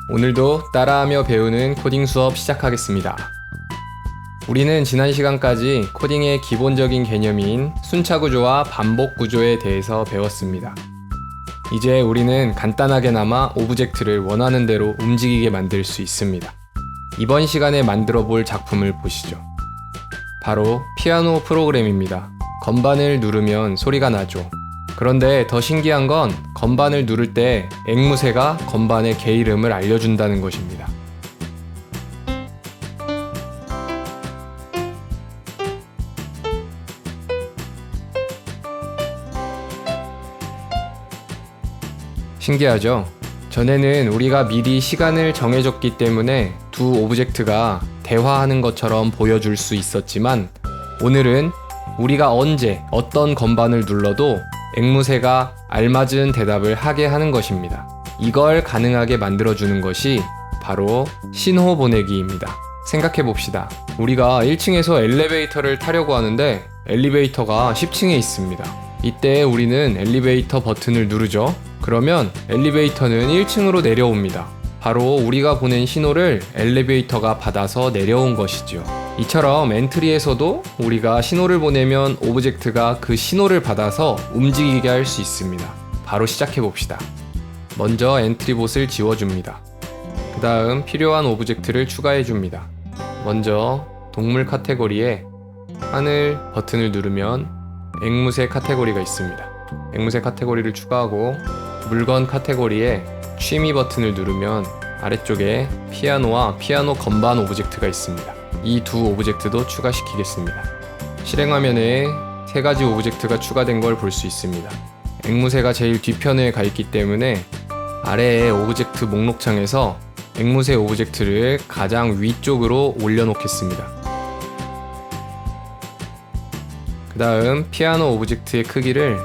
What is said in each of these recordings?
오늘도 따라하며 배우는 코딩 수업 시작하겠습니다. 우리는 지난 시간까지 코딩의 기본적인 개념인 순차 구조와 반복 구조에 대해서 배웠습니다. 이제 우리는 간단하게나마 오브젝트를 원하는 대로 움직이게 만들 수 있습니다. 이번 시간에 만들어 볼 작품을 보시죠. 바로 피아노 프로그램입니다. 건반을 누르면 소리가 나죠. 그런데 더 신기한 건 건반을 누를 때 앵무새가 건반의 개 이름을 알려준다는 것입니다. 신기하죠? 전에는 우리가 미리 시간을 정해줬기 때문에 두 오브젝트가 대화하는 것처럼 보여줄 수 있었지만 오늘은 우리가 언제 어떤 건반을 눌러도 앵무새가 알맞은 대답을 하게 하는 것입니다. 이걸 가능하게 만들어주는 것이 바로 신호 보내기입니다. 생각해봅시다. 우리가 1층에서 엘리베이터를 타려고 하는데 엘리베이터가 10층에 있습니다. 이때 우리는 엘리베이터 버튼을 누르죠. 그러면 엘리베이터는 1층으로 내려옵니다. 바로 우리가 보낸 신호를 엘리베이터가 받아서 내려온 것이죠. 이처럼 엔트리에서도 우리가 신호를 보내면 오브젝트가 그 신호를 받아서 움직이게 할 수 있습니다. 바로 시작해 봅시다. 먼저 엔트리봇을 지워줍니다. 그 다음 필요한 오브젝트를 추가해 줍니다. 먼저 동물 카테고리에 하늘 버튼을 누르면 앵무새 카테고리가 있습니다. 앵무새 카테고리를 추가하고 물건 카테고리에 취미 버튼을 누르면 아래쪽에 피아노와 피아노 건반 오브젝트가 있습니다. 이 두 오브젝트도 추가시키겠습니다. 실행 화면에 세 가지 오브젝트가 추가된 걸 볼 수 있습니다. 앵무새가 제일 뒤편에 가 있기 때문에 아래의 오브젝트 목록창에서 앵무새 오브젝트를 가장 위쪽으로 올려놓겠습니다. 그 다음 피아노 오브젝트의 크기를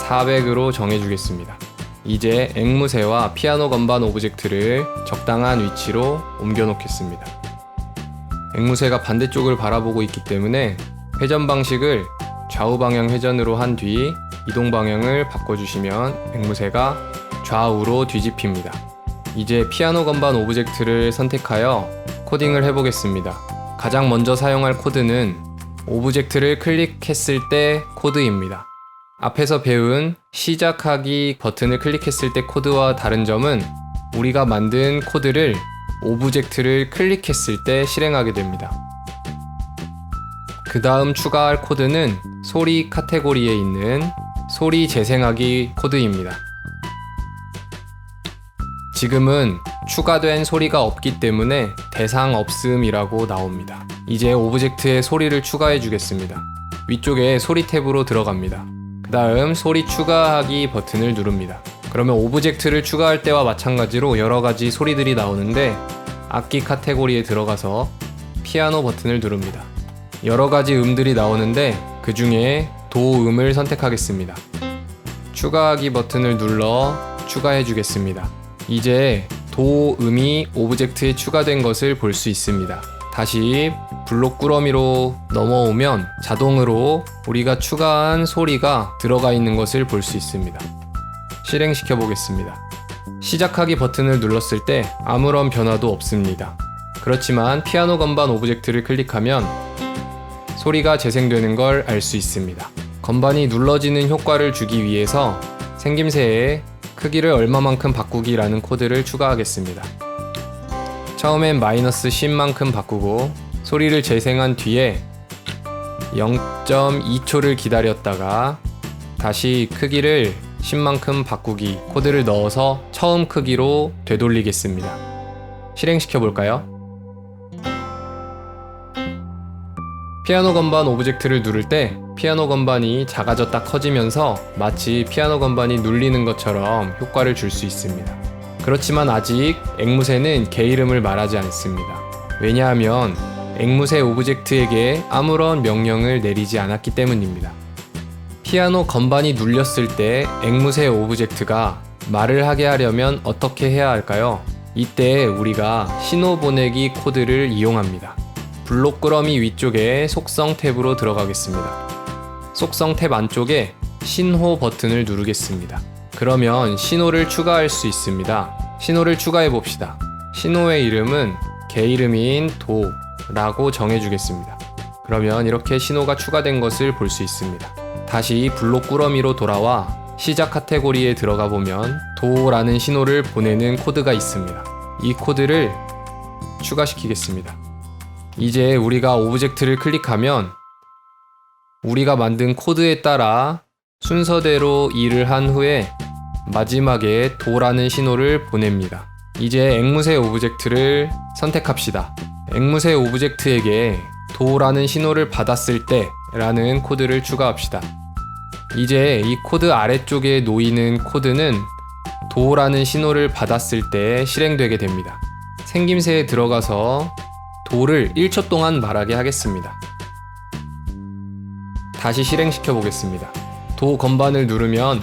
400으로 정해주겠습니다. 이제 앵무새와 피아노 건반 오브젝트를 적당한 위치로 옮겨 놓겠습니다. 앵무새가 반대쪽을 바라보고 있기 때문에 회전 방식을 좌우 방향 회전으로 한 뒤 이동 방향을 바꿔주시면 앵무새가 좌우로 뒤집힙니다. 이제 피아노 건반 오브젝트를 선택하여 코딩을 해보겠습니다. 가장 먼저 사용할 코드는 오브젝트를 클릭했을 때 코드입니다. 앞에서 배운 시작하기 버튼을 클릭했을 때 코드와 다른 점은 우리가 만든 코드를 오브젝트를 클릭했을 때 실행하게 됩니다. 그 다음 추가할 코드는 소리 카테고리에 있는 소리 재생하기 코드입니다. 지금은 추가된 소리가 없기 때문에 대상 없음이라고 나옵니다. 이제 오브젝트에 소리를 추가해 주겠습니다. 위쪽에 소리 탭으로 들어갑니다. 그 다음 소리 추가하기 버튼을 누릅니다. 그러면 오브젝트를 추가할 때와 마찬가지로 여러가지 소리들이 나오는데 악기 카테고리에 들어가서 피아노 버튼을 누릅니다. 여러가지 음들이 나오는데 그 중에 도음을 선택하겠습니다. 추가하기 버튼을 눌러 추가해 주겠습니다. 이제 도음이 오브젝트에 추가된 것을 볼 수 있습니다. 다시 블록 꾸러미로 넘어오면 자동으로 우리가 추가한 소리가 들어가 있는 것을 볼 수 있습니다. 실행시켜 보겠습니다. 시작하기 버튼을 눌렀을 때 아무런 변화도 없습니다. 그렇지만 피아노 건반 오브젝트를 클릭하면 소리가 재생되는 걸 알 수 있습니다. 건반이 눌러지는 효과를 주기 위해서 생김새의 크기를 얼마만큼 바꾸기라는 코드를 추가하겠습니다. 처음엔 -10만큼 바꾸고 소리를 재생한 뒤에 0.2초를 기다렸다가 다시 크기를 10만큼 바꾸기 코드를 넣어서 처음 크기로 되돌리겠습니다. 실행시켜 볼까요? 피아노 건반 오브젝트를 누를 때 피아노 건반이 작아졌다 커지면서 마치 피아노 건반이 눌리는 것처럼 효과를 줄 수 있습니다. 그렇지만 아직 앵무새는 개 이름을 말하지 않습니다. 왜냐하면 앵무새 오브젝트에게 아무런 명령을 내리지 않았기 때문입니다. 피아노 건반이 눌렸을 때 앵무새 오브젝트가 말을 하게 하려면 어떻게 해야 할까요? 이때 우리가 신호 보내기 코드를 이용합니다. 블록 꾸러미 위쪽에 속성 탭으로 들어가겠습니다. 속성 탭 안쪽에 신호 버튼을 누르겠습니다. 그러면 신호를 추가할 수 있습니다. 신호를 추가해 봅시다. 신호의 이름은 개 이름인 도라고 정해주겠습니다. 그러면 이렇게 신호가 추가된 것을 볼 수 있습니다. 다시 블록 꾸러미로 돌아와 시작 카테고리에 들어가 보면 도라는 신호를 보내는 코드가 있습니다. 이 코드를 추가시키겠습니다. 이제 우리가 오브젝트를 클릭하면 우리가 만든 코드에 따라 순서대로 일을 한 후에 마지막에 도라는 신호를 보냅니다. 이제 앵무새 오브젝트를 선택합시다. 앵무새 오브젝트에게 도라는 신호를 받았을 때 라는 코드를 추가합시다. 이제 이 코드 아래쪽에 놓이는 코드는 도라는 신호를 받았을 때 실행되게 됩니다. 생김새에 들어가서 도를 1초 동안 말하게 하겠습니다. 다시 실행시켜 보겠습니다. 도 건반을 누르면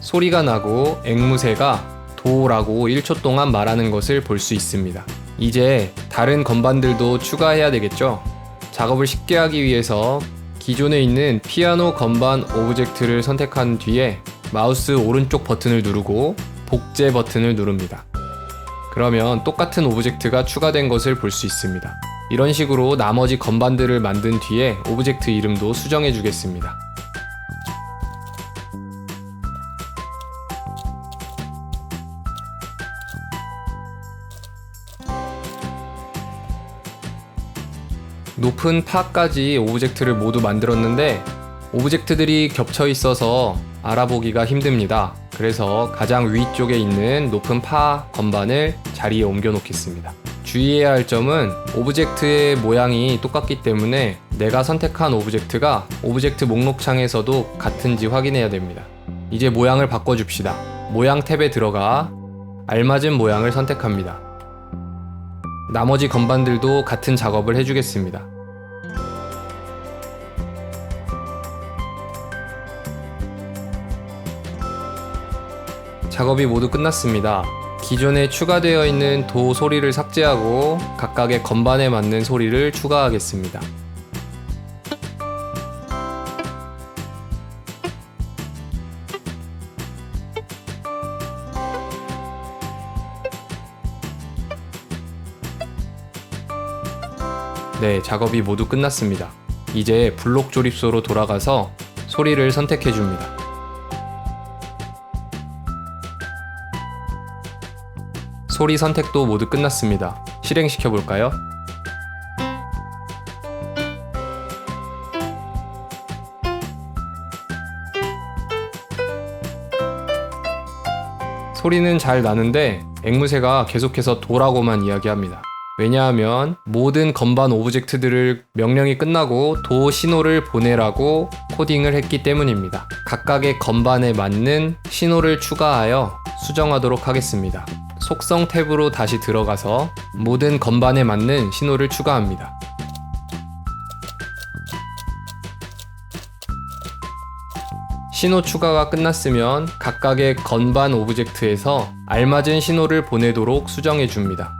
소리가 나고 앵무새가 도라고 1초 동안 말하는 것을 볼 수 있습니다. 이제 다른 건반들도 추가해야 되겠죠? 작업을 쉽게 하기 위해서 기존에 있는 피아노 건반 오브젝트를 선택한 뒤에 마우스 오른쪽 버튼을 누르고 복제 버튼을 누릅니다. 그러면 똑같은 오브젝트가 추가된 것을 볼 수 있습니다. 이런 식으로 나머지 건반들을 만든 뒤에 오브젝트 이름도 수정해 주겠습니다. 높은 파까지 오브젝트를 모두 만들었는데 오브젝트들이 겹쳐 있어서 알아보기가 힘듭니다. 그래서 가장 위쪽에 있는 높은 파 건반을 자리에 옮겨 놓겠습니다. 주의해야 할 점은 오브젝트의 모양이 똑같기 때문에 내가 선택한 오브젝트가 오브젝트 목록창에서도 같은지 확인해야 됩니다. 이제 모양을 바꿔줍시다. 모양 탭에 들어가 알맞은 모양을 선택합니다. 나머지 건반들도 같은 작업을 해주겠습니다. 작업이 모두 끝났습니다. 기존에 추가되어 있는 도 소리를 삭제하고 각각의 건반에 맞는 소리를 추가하겠습니다. 네, 작업이 모두 끝났습니다. 이제 블록 조립소로 돌아가서 소리를 선택해 줍니다. 소리 선택도 모두 끝났습니다. 실행시켜 볼까요? 소리는 잘 나는데 앵무새가 계속해서 도라고만 이야기합니다. 왜냐하면 모든 건반 오브젝트들을 명령이 끝나고 도 신호를 보내라고 코딩을 했기 때문입니다. 각각의 건반에 맞는 신호를 추가하여 수정하도록 하겠습니다. 속성 탭으로 다시 들어가서 모든 건반에 맞는 신호를 추가합니다. 신호 추가가 끝났으면 각각의 건반 오브젝트에서 알맞은 신호를 보내도록 수정해 줍니다.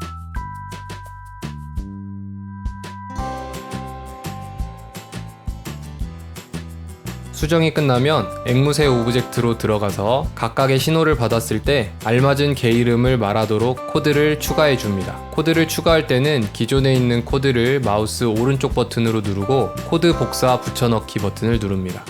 수정이 끝나면 앵무새 오브젝트로 들어가서 각각의 신호를 받았을 때 알맞은 개 이름을 말하도록 코드를 추가해 줍니다. 코드를 추가할 때는 기존에 있는 코드를 마우스 오른쪽 버튼으로 누르고 코드 복사 붙여넣기 버튼을 누릅니다.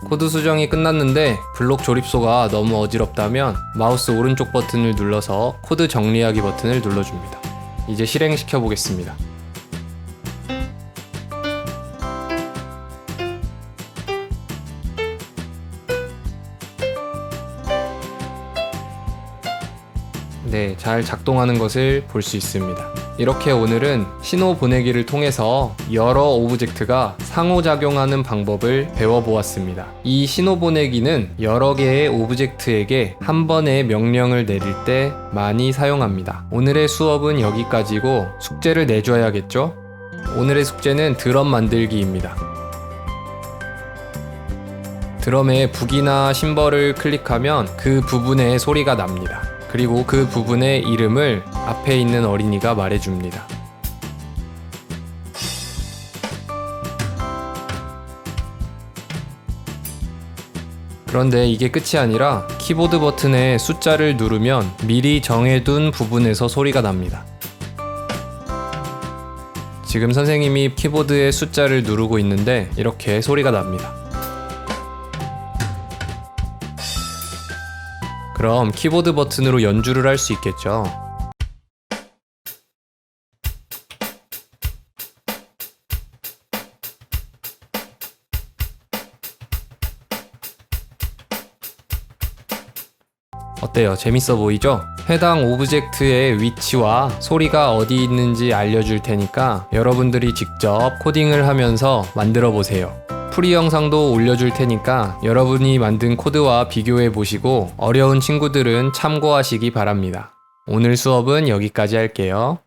코드 수정이 끝났는데 블록 조립소가 너무 어지럽다면 마우스 오른쪽 버튼을 눌러서 코드 정리하기 버튼을 눌러줍니다. 이제 실행시켜 보겠습니다. 네, 잘 작동하는 것을 볼 수 있습니다. 이렇게 오늘은 신호 보내기를 통해서 여러 오브젝트가 상호작용하는 방법을 배워보았습니다. 이 신호 보내기는 여러 개의 오브젝트에게 한 번에 명령을 내릴 때 많이 사용합니다. 오늘의 수업은 여기까지고 숙제를 내줘야겠죠? 오늘의 숙제는 드럼 만들기입니다. 드럼에 북이나 심벌을 클릭하면 그 부분에 소리가 납니다. 그리고 그 부분의 이름을 앞에 있는 어린이가 말해줍니다. 그런데 이게 끝이 아니라 키보드 버튼에 숫자를 누르면 미리 정해둔 부분에서 소리가 납니다. 지금 선생님이 키보드에 숫자를 누르고 있는데 이렇게 소리가 납니다. 그럼 키보드 버튼으로 연주를 할 수 있겠죠. 어때요? 재밌어 보이죠? 해당 오브젝트의 위치와 소리가 어디 있는지 알려줄 테니까 여러분들이 직접 코딩을 하면서 만들어 보세요. 프리 영상도 올려줄 테니까 여러분이 만든 코드와 비교해 보시고 어려운 친구들은 참고하시기 바랍니다. 오늘 수업은 여기까지 할게요.